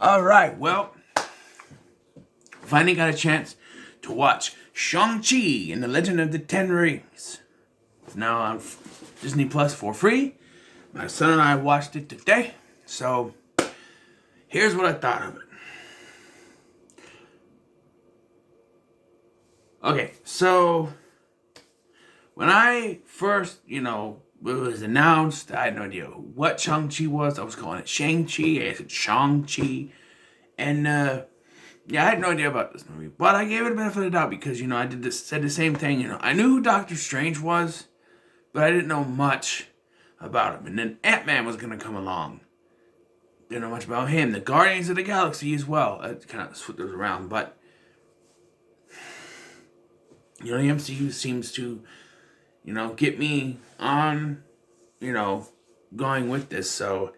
Alright, well, finally got a chance to watch Shang-Chi and the Legend of the Ten Rings. It's now on Disney Plus for free. My son and I watched it today, so here's what I thought of it. Okay, so when I first, it was announced, I had no idea what Shang-Chi was. I was calling it Shang-Chi, I said Shang-Chi. And, yeah, I had no idea about this movie. But I gave it a benefit of the doubt because, said the same thing. I knew who Doctor Strange was, but I didn't know much about him. And then Ant-Man was going to come along. Didn't know much about him. The Guardians of the Galaxy as well. I kind of switched those around. But, the MCU seems to, get me on, going with this. So,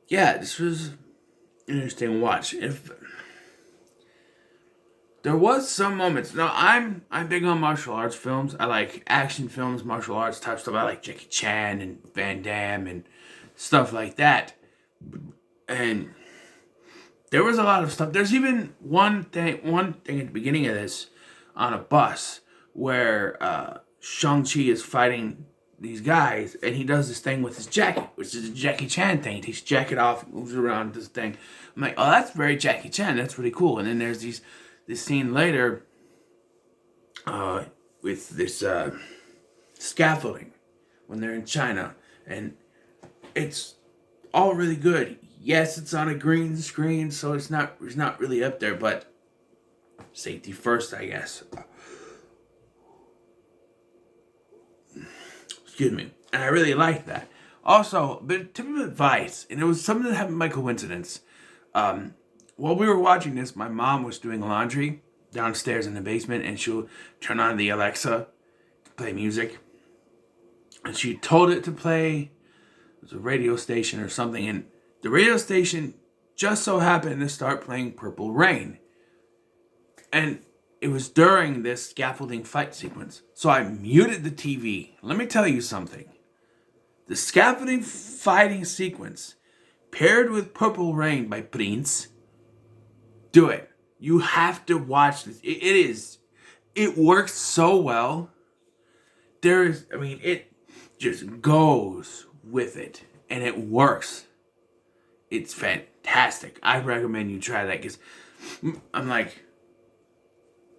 yeah, this was an interesting watch. If there was some moments. Now, I'm big on martial arts films. I like action films, martial arts type stuff. I like Jackie Chan and Van Damme and stuff like that. And there was a lot of stuff. There's even one thing at the beginning of this on a bus where Shang-Chi is fighting these guys, and he does this thing with his jacket, which is a Jackie Chan thing. He takes his jacket off, moves around this thing. I'm like, oh, that's very Jackie Chan. That's really cool. And then there's this scene later with this scaffolding when they're in China, and it's all really good. Yes, it's on a green screen, so it's not really up there, but safety first, I guess. Excuse me. And I really liked that. Also, a bit of advice, and it was something that happened by coincidence. While we were watching this, my mom was doing laundry downstairs in the basement, and she'll turn on the Alexa to play music. And she told it to play, it was a radio station or something, and the radio station just so happened to start playing Purple Rain. And it was during this scaffolding fight sequence. So I muted the TV. Let me tell you something. The scaffolding fighting sequence paired with Purple Rain by Prince, do it. You have to watch this. It works so well. It just goes with it. And it works. It's fantastic. I recommend you try that because I'm like,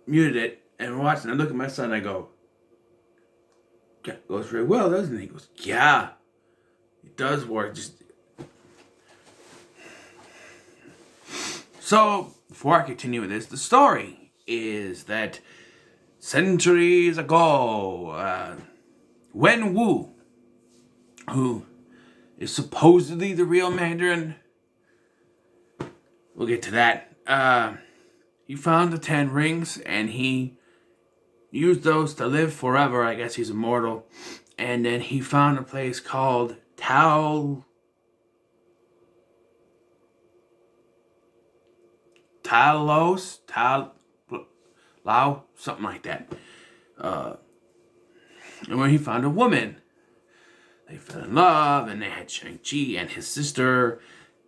muted it and watching. I look at my son and I go, yeah, it goes very well, doesn't it? He goes, yeah, it does work. So, before I continue with this, the story is that centuries ago, Wen Wu, who is supposedly the real Mandarin, we'll get to that, he found the 10 rings, and he used those to live forever. I guess he's immortal. And then he found a place called Talos, something like that. And where he found a woman. They fell in love, and they had Shang-Chi and his sister,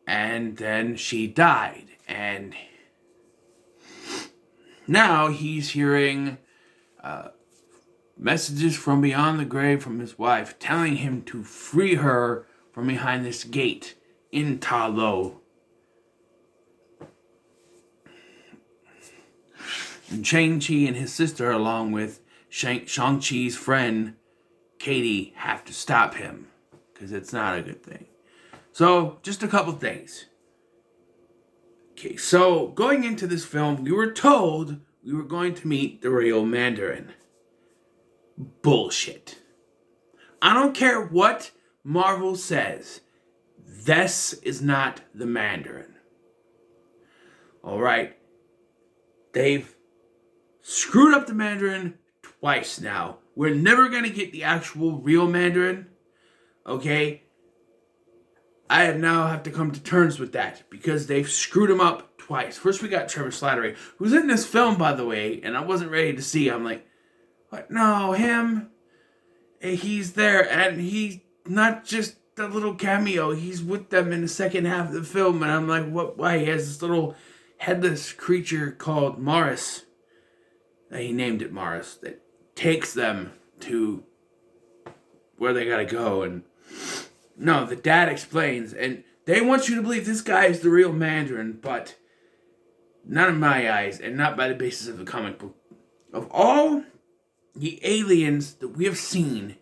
and then she died. And now he's hearing messages from beyond the grave from his wife telling him to free her from behind this gate in Ta Lo. And Shang-Chi and his sister, along with Shang-Chi's friend Katie, have to stop him because it's not a good thing. So, just a couple things. Okay, so going into this film, we were told we were going to meet the real Mandarin. Bullshit. I don't care what Marvel says. This is not the Mandarin. Alright? They've screwed up the Mandarin twice now. We're never going to get the actual real Mandarin. Okay? I have to come to terms with that because they've screwed him up twice. First we got Trevor Slattery, who's in this film, by the way, and I wasn't ready to see. I'm like, what? No, him. He's there, and he's not just that little cameo. He's with them in the second half of the film, and I'm like, what? Why? He has this little headless creature called Morris. He named it Morris. That takes them to where they gotta go. And no, the dad explains, and they want you to believe this guy is the real Mandarin, but not in my eyes, and not by the basis of the comic book. Of all the aliens that we have seen,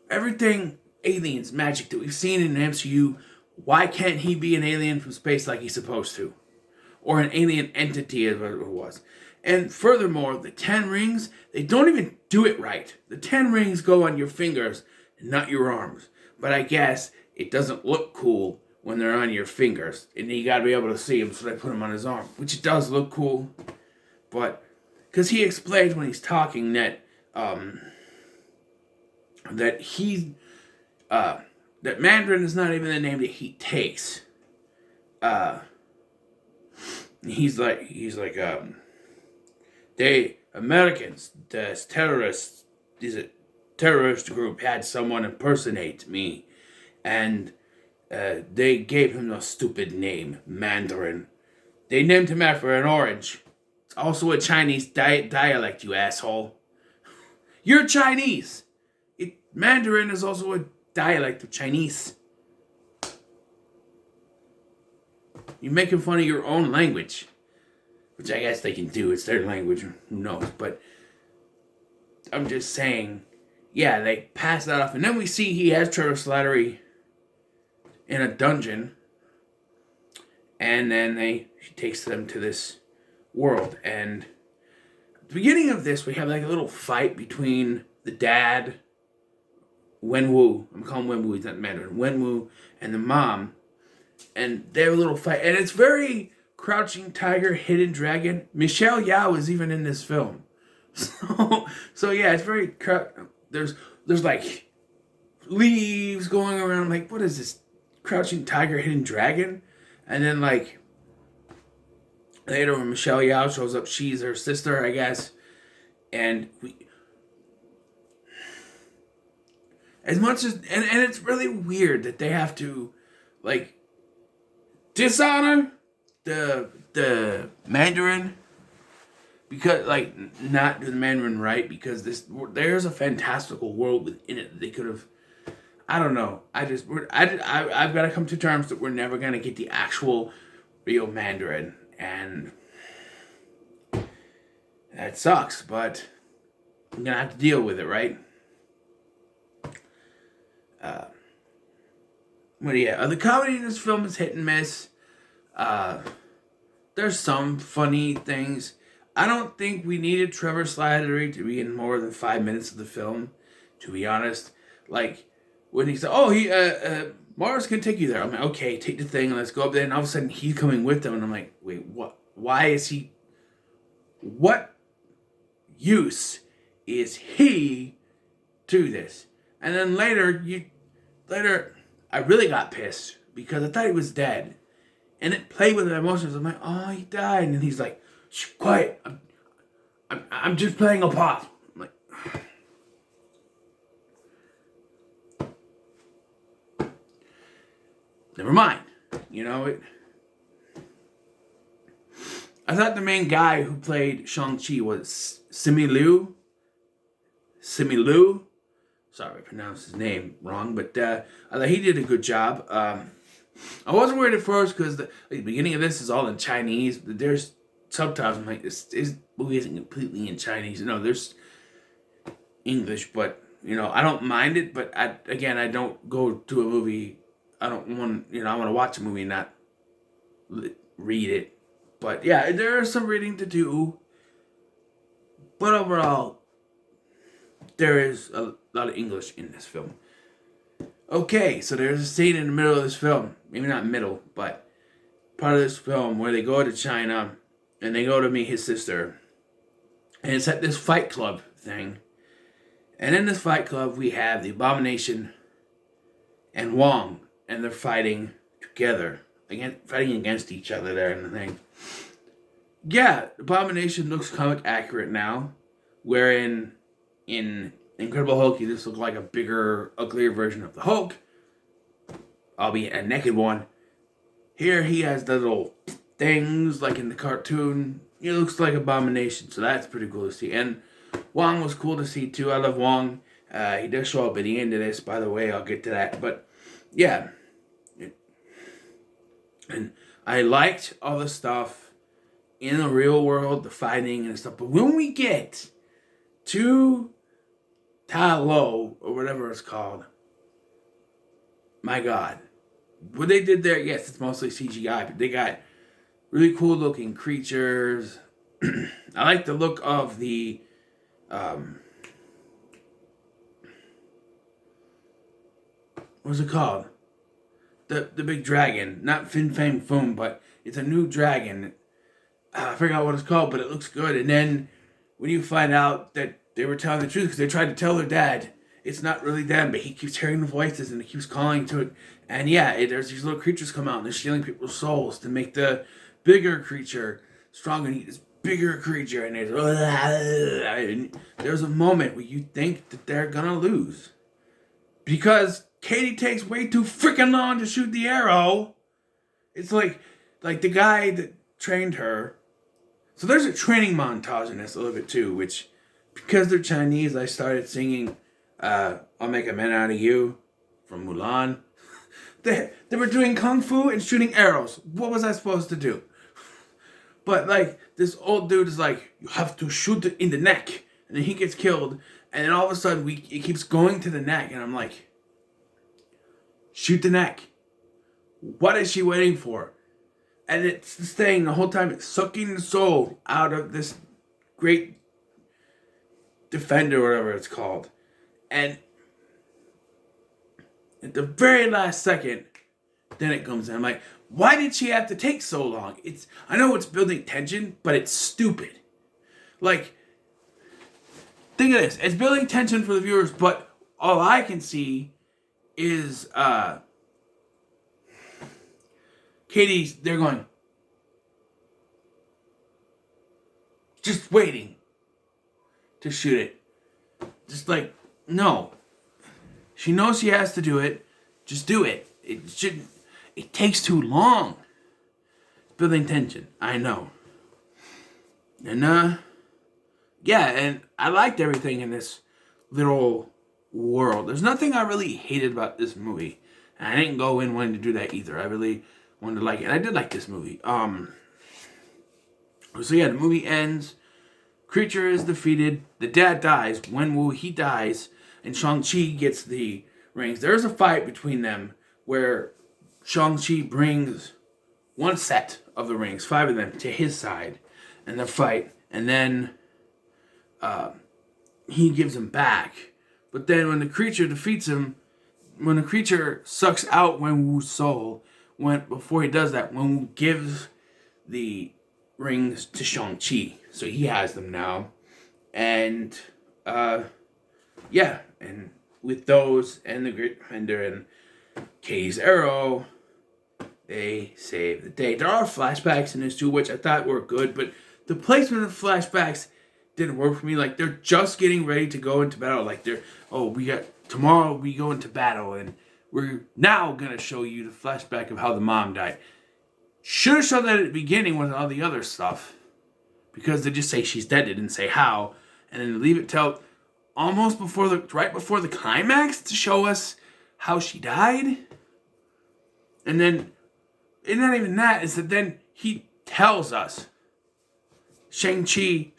everything aliens, magic that we've seen in the MCU, why can't he be an alien from space like he's supposed to? Or an alien entity, as it was. And furthermore, the 10 rings, they don't even do it right. The 10 rings go on your fingers, not your arms. But I guess it doesn't look cool when they're on your fingers. And you gotta be able to see them, so they put them on his arm. Which it does look cool. But, because he explains when he's talking that, that Mandarin is not even the name that he takes. He's like, they, Americans, this terrorist group had someone impersonate me, and they gave him a stupid name, Mandarin. They named him after an orange. It's also a Chinese dialect, you asshole. You're Chinese. Mandarin is also a dialect of Chinese. You're making fun of your own language. Which I guess they can do. It's their language. Who knows? But I'm just saying, yeah, they pass that off. And then we see he has Trevor Slattery in a dungeon. And then she takes them to this world. And at the beginning of this, we have like a little fight between the dad, Wenwu. I'm calling him Wenwu. He's not Mandarin. Wenwu and the mom. And they have a little fight. And it's very Crouching Tiger, Hidden Dragon. Michelle Yeoh is even in this film. So yeah, it's very... There's like leaves going around. Like, what is this? Crouching Tiger, Hidden Dragon? And then like later when Michelle Yeoh shows up, she's her sister, I guess. And as much as... And it's really weird that they have to like dishonor the Mandarin, because like not do the Mandarin right, because there's a fantastical world within it that they could have. I don't know. I've got to come to terms that we're never gonna get the actual real Mandarin, and that sucks. But I'm gonna have to deal with it, right? But yeah, the comedy in this film is hit and miss. There's some funny things. I don't think we needed Trevor Slattery to be in more than 5 minutes of the film, to be honest. Like, when he said, Mars can take you there. I'm like, okay, take the thing and let's go up there. And all of a sudden, he's coming with them. And I'm like, wait, what? Why is he... What use is he to this? And then later, I really got pissed because I thought he was dead. And it played with my emotions. I'm like, oh, he died. And he's like, shh, quiet. I'm just playing a part. I'm like, never mind. You know, I thought the main guy who played Shang-Chi was Simu Liu. Sorry, I pronounced his name wrong, but I thought he did a good job. I wasn't worried at first because the beginning of this is all in Chinese. There's subtitles. I'm like, this movie isn't completely in Chinese. No, there's English, but you know, I don't mind it. But I don't go to a movie. I don't want, I want to watch a movie and not read it. But yeah, there is some reading to do. But overall, there is a lot of English in this film. Okay, so there's a scene in the middle of this film. Maybe not middle, but part of this film where they go to China and they go to meet his sister. And it's at this fight club thing. And in this fight club, we have the Abomination and Wong. And they're fighting together. Fighting against each other there in the thing. Yeah, Abomination looks comic accurate now. Wherein in Incredible Hulk, he just looked like a bigger, uglier version of the Hulk. albeit a naked one. Here he has the little things like in the cartoon. He looks like Abomination, so that's pretty cool to see. And Wong was cool to see too. I love Wong. He does show up at the end of this, by the way. I'll get to that. But yeah. And I liked all the stuff in the real world, the fighting and stuff. But when we get to Ta Lo, or whatever it's called, my God. What they did there, yes, it's mostly CGI, but they got really cool looking creatures. I like the look of the what's it called? The big dragon. Not Fin Fang Foom, but it's a new dragon. I forgot what it's called, but it looks good. And then when you find out that they were telling the truth, because they tried to tell their dad it's not really them, but he keeps hearing the voices and he keeps calling to it. And yeah, there's these little creatures come out and they're stealing people's souls to make the bigger creature stronger. And this bigger creature, and there's a moment where you think that they're gonna lose because Katie takes way too freaking long to shoot the arrow. It's like the guy that trained her. So there's a training montage in this a little bit too, which because they're Chinese, I started singing I'll Make a Man Out of You from Mulan. They were doing kung fu and shooting arrows. What was I supposed to do? But like this old dude is like, you have to shoot in the neck, and then he gets killed, and then all of a sudden it keeps going to the neck, and I'm like, shoot the neck. What is she waiting for? And it's staying the whole time. It's sucking the soul out of this great defender, whatever it's called. And at the very last second, then it comes in. I'm like, why did she have to take so long? I know it's building tension, but it's stupid. Like, think of this. It's building tension for the viewers, but all I can see is they're going, just waiting to shoot it. Just like, no. She knows she has to do it. Just do it. It takes too long. Building tension. I know. And yeah, and I liked everything in this little world. There's nothing I really hated about this movie. And I didn't go in wanting to do that either. I really wanted to like it. And I did like this movie. So yeah, the movie ends. Creature is defeated. The dad dies. Wenwu, he dies. And Shang-Chi gets the rings. There's a fight between them where Shang-Chi brings one set of the rings, 5 of them, to his side. And they fight. And then he gives them back. But then when the creature defeats him, when the creature sucks out Wenwu's soul, before he does that, Wenwu gives the rings to Shang-Chi. So he has them now. And yeah, and with those and the Great Defender and Katie's arrow, they save the day. There are flashbacks in this too, which I thought were good, but the placement of flashbacks didn't work for me. Like, they're just getting ready to go into battle. Like, tomorrow we go into battle, and we're now going to show you the flashback of how the mom died. Should have shown that at the beginning with all the other stuff. Because they just say she's dead. They didn't say how. And then leave it till almost right before the climax to show us how she died. And then, it's not even that. It's that then he tells us. Shang-Chi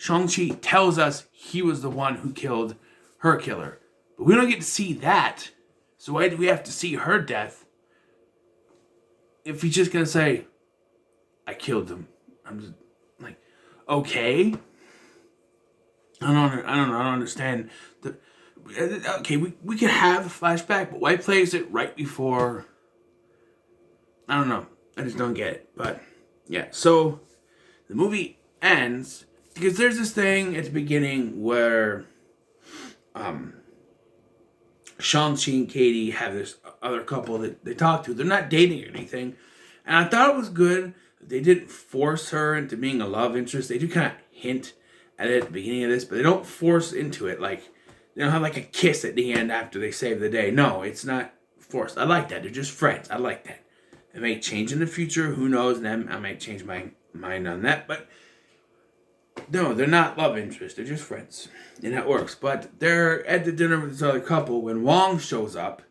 tells us he was the one who killed her killer. But we don't get to see that. So why do we have to see her death if he's just going to say, I killed him? I'm just like, okay. I don't understand. Okay, we could have a flashback, but why place it right before? I don't know. I just don't get it. But yeah, so the movie ends because there's this thing at the beginning where Shang-Chi and Katie have this other couple that they talk to. They're not dating or anything. And I thought it was good. They didn't force her into being a love interest. They do kind of hint at it at the beginning of this, but they don't force into it. Like, they don't have like a kiss at the end after they save the day. No, it's not forced. I like that. They're just friends. I like that. It may change in the future. Who knows? Then I might change my mind on that. But no, they're not love interests. They're just friends. And that works. But they're at the dinner with this other couple when Wong shows up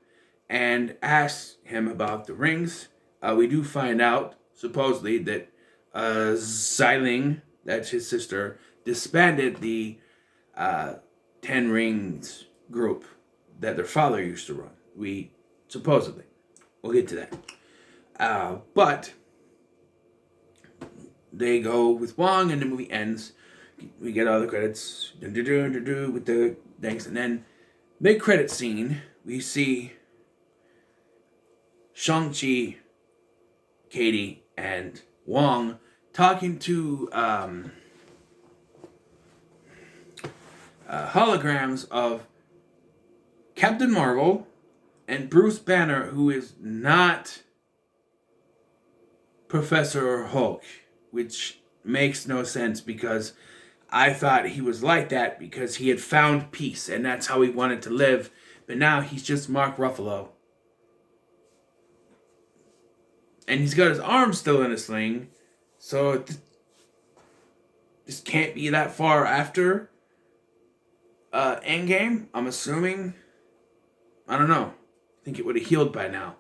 and asks him about the rings. We do find out, supposedly, that Xiling, that's his sister, disbanded the 10 Rings group that their father used to run. Supposedly. We'll get to that. But they go with Wong and the movie ends. We get all the credits with the thanks. And then mid-credit scene, we see Shang-Chi, Katie, and Wong talking to holograms of Captain Marvel and Bruce Banner, who is not Professor Hulk, which makes no sense because I thought he was like that because he had found peace and that's how he wanted to live. But now he's just Mark Ruffalo. And he's got his arm still in a sling. So this can't be that far after Endgame, I'm assuming. I don't know. I think it would have healed by now.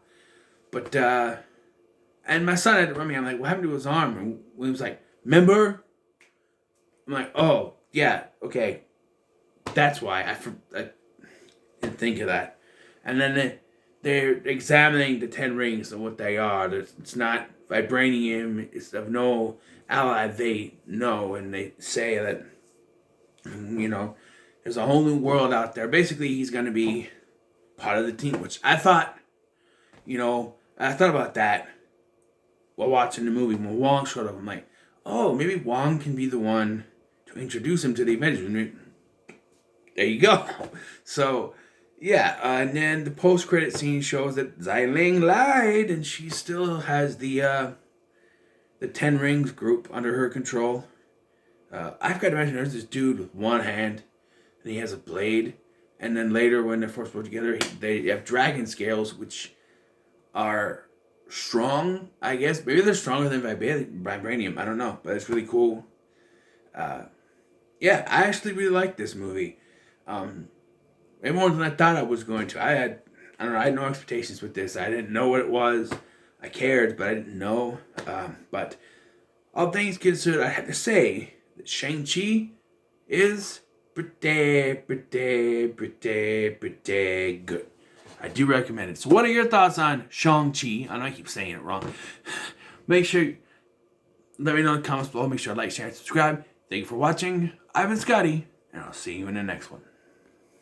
But, and my son had to run me. I'm like, what happened to his arm? And he was like, remember? I'm like, oh, yeah, okay. That's why. I didn't think of that. And then they're examining the 10 rings and what they are. It's not vibranium. It's of no ally they know. And they say that, there's a whole new world out there. Basically, he's going to be part of the team, which I thought, I thought about that while watching the movie. When Wong showed up, I'm like, oh, maybe Wong can be the one to introduce him to the Avengers. There you go. So, yeah, and then the post-credit scene shows that Xiling lied, and she still has the 10 Rings group under her control. I've got to mention, there's this dude with one hand, and he has a blade. And then later, when they're first put together, they have dragon scales, which are strong, I guess. Maybe they're stronger than vibranium. I don't know, but it's really cool. Yeah, I actually really like this movie. Way more than I thought I was going to. I had no expectations with this. I didn't know what it was. I cared, but I didn't know. But all things considered, I have to say that Shang-Chi is pretty good. I do recommend it. So what are your thoughts on Shang-Chi? I know I keep saying it wrong. Make sure, let me know in the comments below. Make sure to like, share, and subscribe. Thank you for watching. I've been Scotty, and I'll see you in the next one.